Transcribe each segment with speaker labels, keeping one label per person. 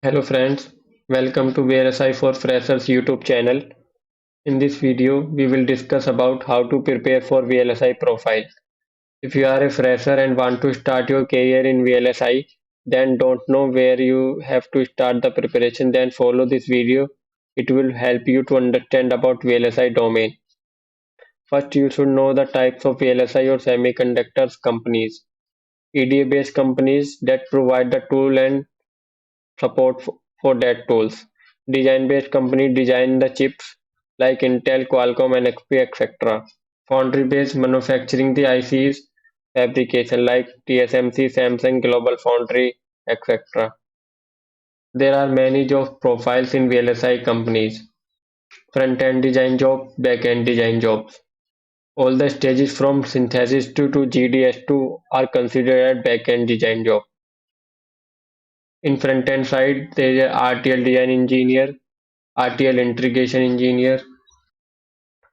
Speaker 1: Hello friends, welcome to VLSI for Freshers YouTube channel. In this video, we will discuss about how to prepare for VLSI profile. If you are a fresher and want to start your career in VLSI, then don't know where you have to start the preparation, then follow this video. It will help you to understand about VLSI domain. First, you should know the types of VLSI or semiconductors companies. EDA based companies that provide the tool and support for that tools. Design-based companies design the chips like Intel, Qualcomm, NXP, etc. Foundry-based manufacturing the ICs fabrication like TSMC, Samsung, Global Foundry, etc. There are many job profiles in VLSI companies. Front-end design job, back-end design jobs. All the stages from synthesis to GDS2 are considered as back-end design job. In front-end side, there is a RTL design engineer, RTL integration engineer,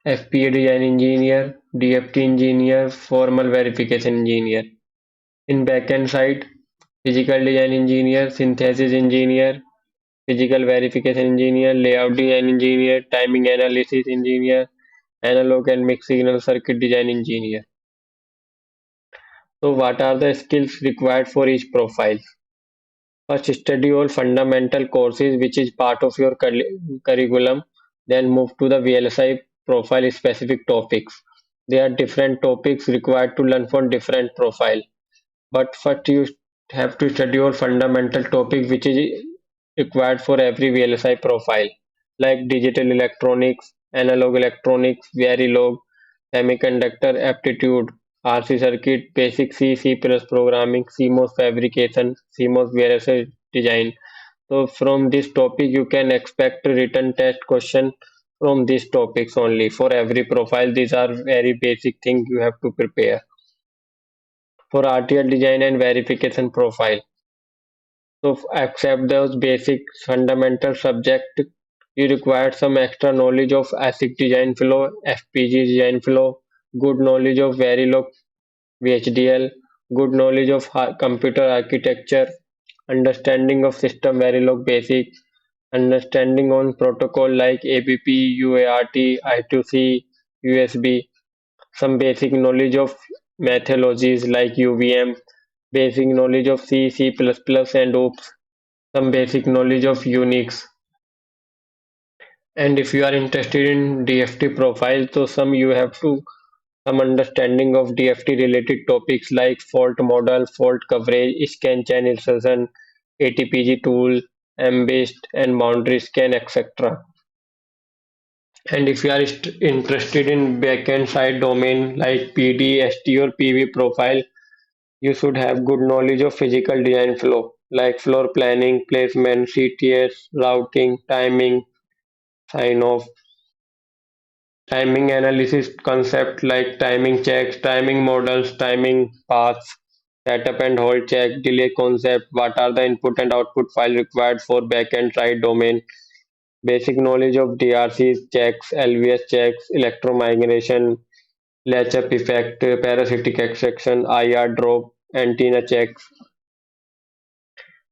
Speaker 1: FPA design engineer, DFT engineer, formal verification engineer. In backend side, physical design engineer, synthesis engineer, physical verification engineer, layout design engineer, timing analysis engineer, analog and mixed signal circuit design engineer. So what are the skills required for each profile? First, study all fundamental courses which is part of your curriculum. Then move to the VLSI profile specific topics. There are different topics required to learn for different profile. But first you have to study all fundamental topic which is required for every VLSI profile, like digital electronics, analog electronics, Verilog, semiconductor aptitude, RC circuit, basic C programming, CMOS fabrication, CMOS VLSI design. So from this topic you can expect a written test question from these topics only. For every profile, these are very basic things you have to prepare. For RTL design and verification profile. So accept those basic fundamental subject, you require some extra knowledge of ASIC design flow, FPG design flow, good knowledge of Verilog VHDL, good knowledge of computer architecture, understanding of system Verilog basic, understanding on protocol like ABP, UART, I2C, USB, some basic knowledge of methodologies like UVM, basic knowledge of C++, and OOPS, some basic knowledge of Unix. And if you are interested in DFT profile, so some you have to some understanding of DFT related topics like fault model, fault coverage, scan chain insertion, ATPG tool, M-based and boundary scan, etc. And if you are interested in backend side domain like PD, ST or PV profile, you should have good knowledge of physical design flow like floor planning, placement, CTS, routing, timing, sign off, timing analysis concept like timing checks, timing models, timing paths, setup and hold check, delay concept, what are the input and output file required for backend side domain, basic knowledge of DRCs checks, LVS checks, electromigration, latch-up effect, parasitic extraction, IR drop, antenna checks.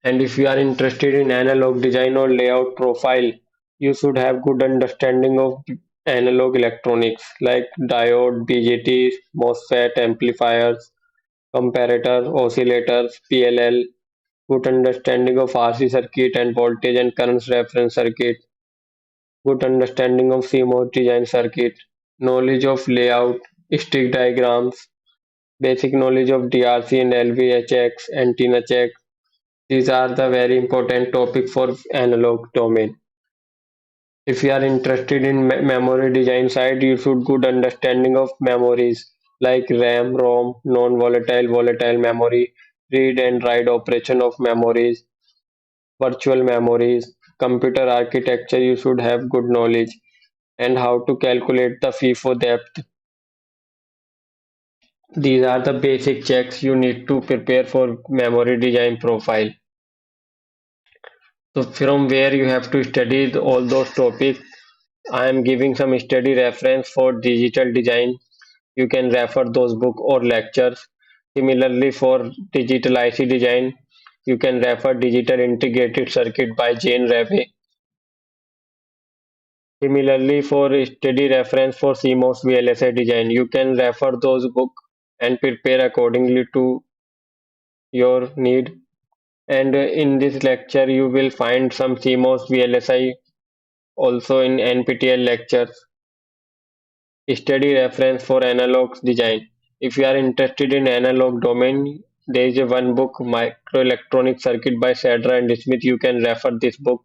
Speaker 1: And if you are interested in analog design or layout profile, you should have good understanding of analog electronics like diode, BJTs, MOSFET, amplifiers, comparator, oscillators, PLL, good understanding of RC circuit and voltage and current reference circuit, good understanding of CMOS design circuit, knowledge of layout, stick diagrams, basic knowledge of DRC and LVHX, antenna check. These are the very important topic for analog domain. If you are interested in memory design side, you should good understanding of memories like RAM, ROM, non-volatile, volatile memory, read and write operation of memories, virtual memories, computer architecture. You should have good knowledge and how to calculate the FIFO depth. These are the basic checks you need to prepare for memory design profile. So from where you have to study all those topics, I am giving some study reference for digital design. You can refer those book or lectures. Similarly, for digital IC design, you can refer Digital Integrated Circuit by Jane Rabe. Similarly, for study reference for CMOS VLSI design, you can refer those books and prepare accordingly to your need. And in this lecture, you will find some CMOS VLSI also in NPTEL lectures. Study reference for analog design. If you are interested in analog domain, there is a one book, Microelectronic Circuit by Sadra and Smith. You can refer this book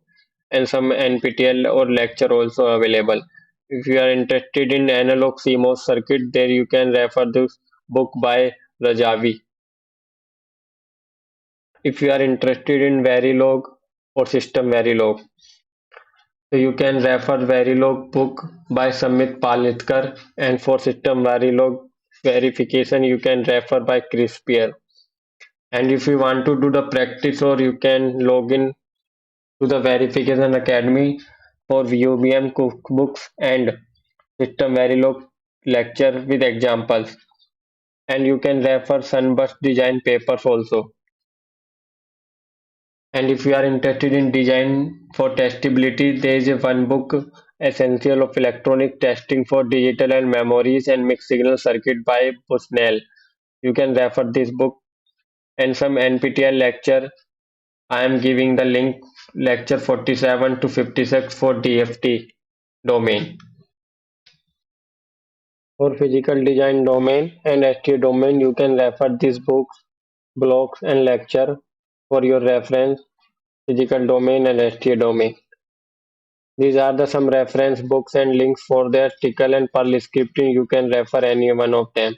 Speaker 1: and some NPTEL or lecture also available. If you are interested in analog CMOS circuit, there you can refer this book by Rajavi. If you are interested in Verilog or System Verilog, so you can refer Verilog book by Samit Palitkar, and for System Verilog verification, you can refer by Chris Pierre. And if you want to do the practice, or you can log in to the Verification Academy for VOBM cookbooks and System Verilog lecture with examples. And you can refer Sunburst design papers also. And if you are interested in design for testability, there is a one book, Essential of Electronic Testing for Digital and Memories and Mixed Signal Circuit by Bushnell. You can refer this book and some NPTEL lecture. I am giving the link lecture 47 to 56 for DFT domain. For physical design domain and STA domain, you can refer these books, blogs and lecture for your reference, physical domain and STA domain. These are the some reference books and links for the article and Perl scripting. You can refer any one of them.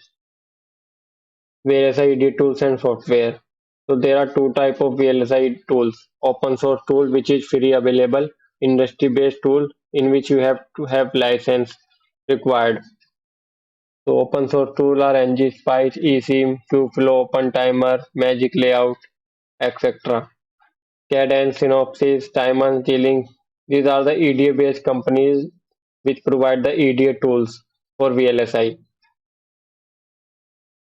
Speaker 1: VLSI ED tools and software. So there are two type of VLSI tools. Open source tool which is free available, industry based tool in which you have to have license required. So open source tool are ngSpice, eSIM, Qflow, OpenTimer, Magic Layout, etc. Cadence, Synopsys, Timon, G-Link. These are the EDA based companies which provide the EDA tools for VLSI.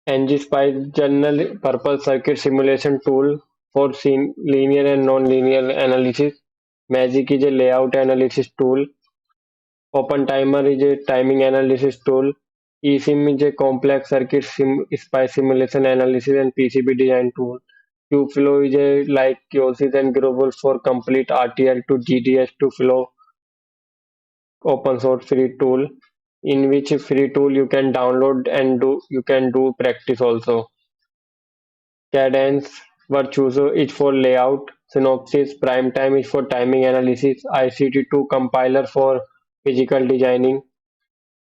Speaker 1: ngSpice general purpose circuit simulation tool for linear and non-linear analysis. Magic is a layout analysis tool. OpenTimer is a timing analysis tool. eSIM is a complex circuit spice simulation analysis and PCB design tool. Qflow is a like Qsys and Groovus for complete RTL to GDS to flow open source free tool, in which free tool you can download and you can do practice also. Cadence Virtuoso is for layout, Synopsys Primetime is for timing analysis, ICT2 compiler for physical designing,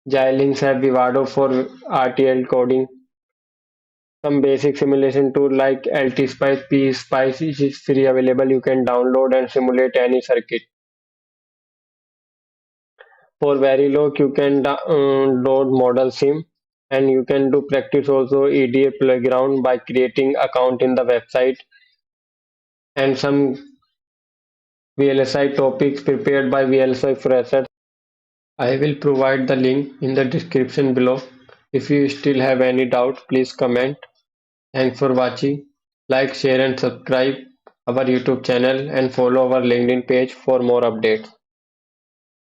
Speaker 1: Xilinx have Vivado for RTL coding. Some basic simulation tool like LTSpice, PSpice is free available. You can download and simulate any circuit. For Verilog, you can download Model Sim, and you can do practice also EDA playground by creating account in the website, and some VLSI topics prepared by VLSI freshers. I will provide the link in the description below. If you still have any doubt, please comment. Thanks for watching. Like, share and subscribe our YouTube channel and follow our LinkedIn page for more updates.